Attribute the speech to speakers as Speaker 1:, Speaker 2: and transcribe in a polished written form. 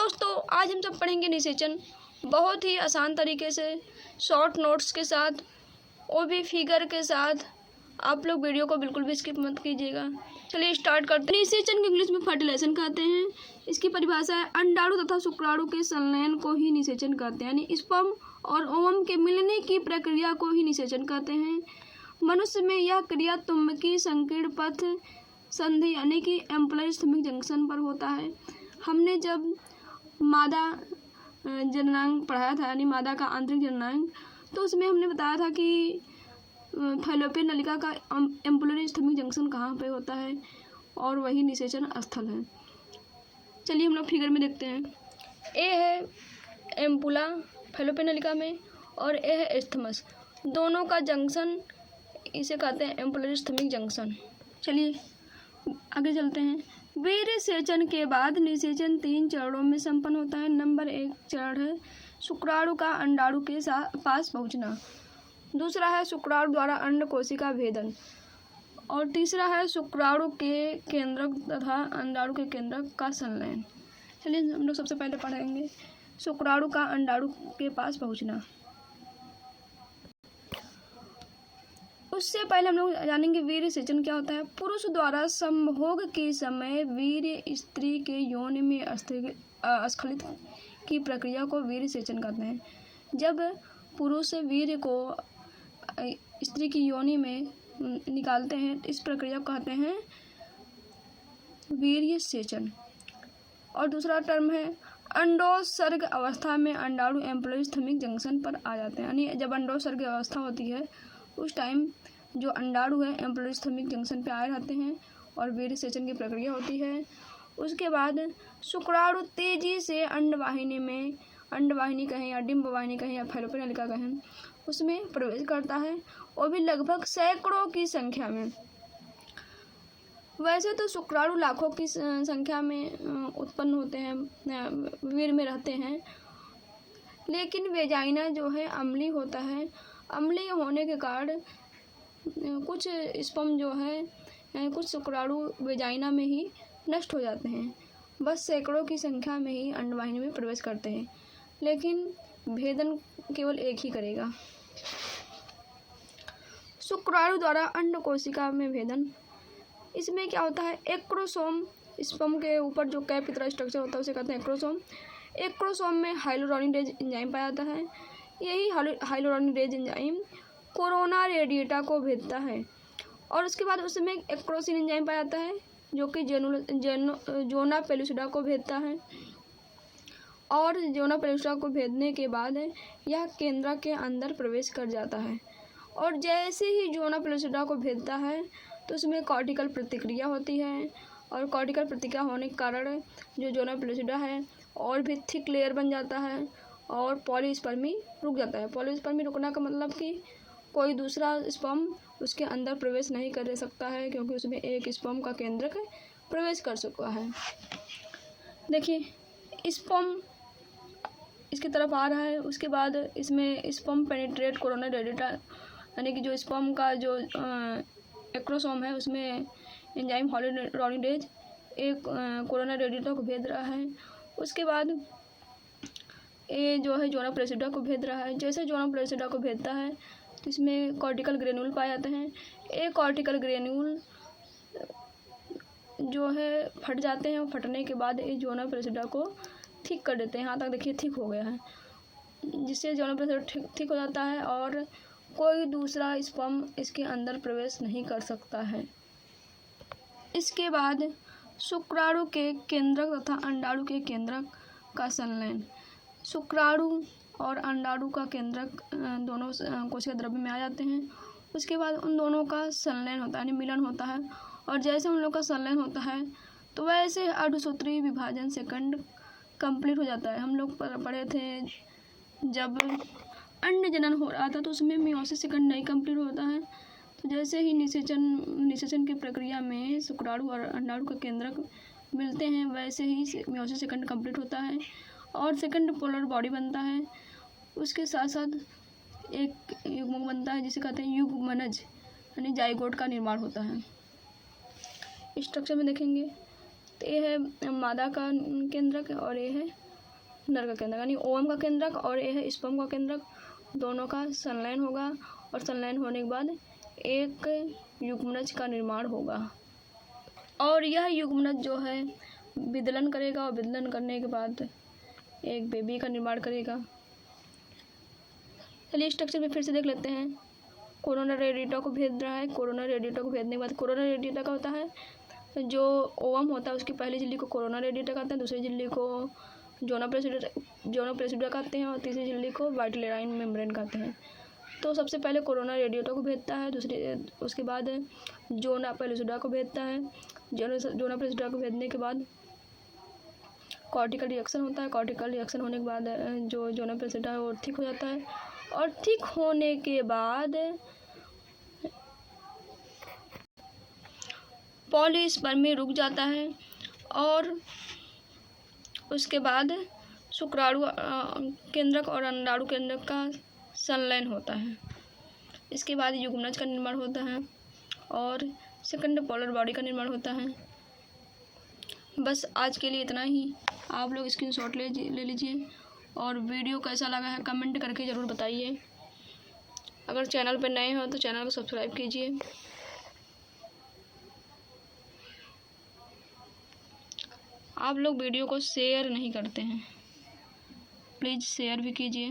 Speaker 1: दोस्तों आज हम सब पढ़ेंगे निषेचन बहुत ही आसान तरीके से, शॉर्ट नोट्स के साथ, वो भी फिगर के साथ। आप लोग वीडियो को बिल्कुल भी स्किप मत कीजिएगा। चलिए स्टार्ट करते हैं। निषेचन को इंग्लिश में फर्टिलाइजेशन कहते हैं। इसकी परिभाषा है अंडाणु तथा शुक्राणु के संलयन को ही निषेचन कहते हैं, यानी स्पर्म और ओवम के मिलने की प्रक्रिया को ही निषेचन कहते हैं। मनुष्य में यह क्रिया तुम्बकीय संकीर्ण पथ संधि यानी कि एम्ब्रियोस्टोमिक जंक्शन पर होता है। हमने जब मादा जननांग पढ़ाया था, यानी मादा का आंतरिक जननांग, तो उसमें हमने बताया था कि फैलोपियन नलिका का एम्ब्रियोस्टोमिक जंक्शन कहाँ पे होता है, और वही निषेचन स्थल है। चलिए हम लोग फिगर में देखते हैं। ए है एम्पुला फैलोपियन नलिका में, और ए है एस्थमस, दोनों का जंक्शन इसे कहते हैं एम्ब्रियोस्टोमिक जंक्शन। चलिए आगे चलते हैं। वीर्य सेचन के बाद निषेचन 3 चरणों में संपन्न होता है। नंबर 1 चरण है शुक्राणु का अंडाणु के पास पहुंचना, दूसरा है शुक्राणु द्वारा अंड कोशिका भेदन, और तीसरा है शुक्राणु के केंद्रक तथा अंडाणु के केंद्रक का संलयन। चलिए हम लोग सबसे पहले पढ़ेंगे शुक्राणु का अंडाणु के पास पहुंचना। उससे पहले हम लोग जानेंगे वीर्य सेचन क्या होता है। पुरुष द्वारा संभोग के समय वीर्य स्त्री के योनि में स्खलित की प्रक्रिया को वीर्य सेचन कहते हैं। जब पुरुष वीर्य को स्त्री की योनि में निकालते हैं, इस प्रक्रिया को कहते हैं वीर्य सेचन। और दूसरा टर्म है अंडोत्सर्ग अवस्था में अंडाणु एम्ब्रियोस्टोमिक जंक्शन पर आ जाते हैं, यानी जब अंडोत्सर्ग अवस्था होती है उस टाइम जो अंडाणु है एम्ब्रियोस्टोमिक जंक्शन पे आए रहते हैं और वीर्य सेचन की प्रक्रिया होती है। उसके बाद शुक्राणु तेजी से अंडवाहिनी में, अंडवाहिनी कहें या डिंब वाहिनी कहें या फैलोपियन नलिका कहें, उसमें प्रवेश करता है, वो भी लगभग सैकड़ों की संख्या में। वैसे तो शुक्राणु लाखों की संख्या में उत्पन्न होते हैं, वीर्य में रहते हैं, लेकिन वेजाइना जो है अम्लीय होता है। अम्लीय होने के कारण कुछ स्पर्म जो है, कुछ शुक्राणु वेजाइना में ही नष्ट हो जाते हैं। बस सैकड़ों की संख्या में ही अंडवाहिनी में प्रवेश करते हैं, लेकिन भेदन केवल एक ही करेगा। शुक्राणु द्वारा अंड कोशिका में भेदन, इसमें क्या होता है, एक्रोसोम, स्पर्म के ऊपर जो कैप की तरह स्ट्रक्चर होता है उसे कहते हैं एक्रोसोम। एक्रोसोम में हाइलोरोनिडेज एंजाइम पाया जाता है। यही हाइलोरोनिडेज एंजाइम कोरोना रेडिएटा को भेदता है, और उसके बाद उसमें एक्रोसिन एंजाइम पाया जाता है जो कि जोना पेलुसिडा को भेदता है, और जोना पेलुसिडा को भेदने के बाद यह केंद्रक के अंदर प्रवेश कर जाता है। और जैसे ही जोना पेलुसिडा को भेदता है तो उसमें कॉर्टिकल प्रतिक्रिया होती है, और कॉर्टिकल प्रतिक्रिया होने के कारण जो जोना पेलुसिडा है और भी थिक लेयर बन जाता है और पॉलीस्पर्मी रुक जाता है। पॉलीस्पर्मी रुकना का मतलब कि कोई दूसरा स्पर्म उसके अंदर प्रवेश नहीं कर सकता है, क्योंकि उसमें एक स्पर्म का केंद्रक प्रवेश कर चुका है। देखिए स्पर्म इसकी तरफ आ रहा है, उसके बाद इसमें स्पर्म पेनिट्रेट कोरोना रेडिएटा, यानी कि जो स्पर्म का जो एक्रोसोम है उसमें एंजाइम हाइलोरोनिडेज एक कोरोना रेडिएटा को भेद रहा है। उसके बाद ये जो है जोना पेलुसिडा को भेद रहा है। जैसे जोना पेलुसिडा को भेदता है तो इसमें कॉर्टिकल ग्रेन्यूल पाए जाते हैं। एक कॉर्टिकल ग्रेन्यूल जो है फट जाते हैं, और फटने के बाद ये जोना पेलुसिडा को ठीक कर देते हैं। यहाँ तक देखिए ठीक हो गया है, जिससे जोना पेलुसिडा ठीक हो जाता है और कोई दूसरा स्पर्म इसके अंदर प्रवेश नहीं कर सकता है। इसके बाद शुक्राणु के केंद्रक तथा अंडाणु के केंद्रक का संलयन। शुक्राणु और अंडाणु का केंद्रक दोनों कोशिका द्रव्य में आ जाते हैं। उसके बाद उन दोनों का संलयन होता है, यानी मिलन होता है, और जैसे उन लोगों का संलयन होता है तो वैसे अर्धसूत्रीय विभाजन सेकंड कंप्लीट हो जाता है। हम लोग पढ़े थे जब अंड जनन हो रहा था तो उसमें मियोसिस सेकंड नहीं कंप्लीट होता है। तो जैसे ही निषेचन की प्रक्रिया में शुक्राणु और अंडाणु का केंद्रक मिलते हैं, वैसे ही मियोसिस सेकंड कंप्लीट होता है और सेकंड पोलर बॉडी बनता है। उसके साथ साथ एक युग्मक बनता है जिसे कहते हैं युग्मनज, यानी जाइगोट का निर्माण होता है। स्ट्रक्चर में देखेंगे तो ये है मादा का केंद्रक और ये है नर का केंद्रक, यानी ओवम का केंद्रक और यह है स्पर्म का केंद्रक, दोनों का संलयन होगा और संलयन होने के बाद एक युग्मनज का निर्माण होगा और यह युग्मनज जो है विदलन करेगा और विदलन करने के बाद एक बेबी का निर्माण करेगा। चलिए स्ट्रक्चर में फिर से देख लेते हैं। कोरोना रेडिएटा को भेद रहा है। कोरोना रेडिएटा को भेदने के बाद कोरोना रेडिएटा का होता है जो ओवम होता है उसकी पहली झिल्ली को कोरोना रेडिएटा कहते हैं, दूसरी झिल्ली को जोना प्रेसिडा कहते हैं और तीसरी झिल्ली को वाइटलेराइन मेम्ब्रेन कहते हैं। तो सबसे पहले कोरोना रेडिएटा को भेदता है, उसके बाद जोना पेलुसिडा को भेदता है। जोना पेलुसिडा को भेदने के बाद कॉर्टिकल रिएक्शन होता है। कॉर्टिकल रिएक्शन होने के बाद जो जोना पेलुसिडा है वो ठीक हो जाता है और ठीक होने के बाद पॉलीस्पर्मी रुक जाता है और उसके बाद शुक्राणु केंद्रक और अंडाणु केंद्रक का संलयन होता है। इसके बाद युग्मनज का निर्माण होता है और सेकंड पोलर बॉडी का निर्माण होता है। बस आज के लिए इतना ही। आप लोग स्क्रीनशॉट ले लीजिए और वीडियो कैसा लगा है कमेंट करके ज़रूर बताइए। अगर चैनल पर नए हो तो चैनल को सब्सक्राइब कीजिए। आप लोग वीडियो को शेयर नहीं करते हैं, प्लीज़ शेयर भी कीजिए।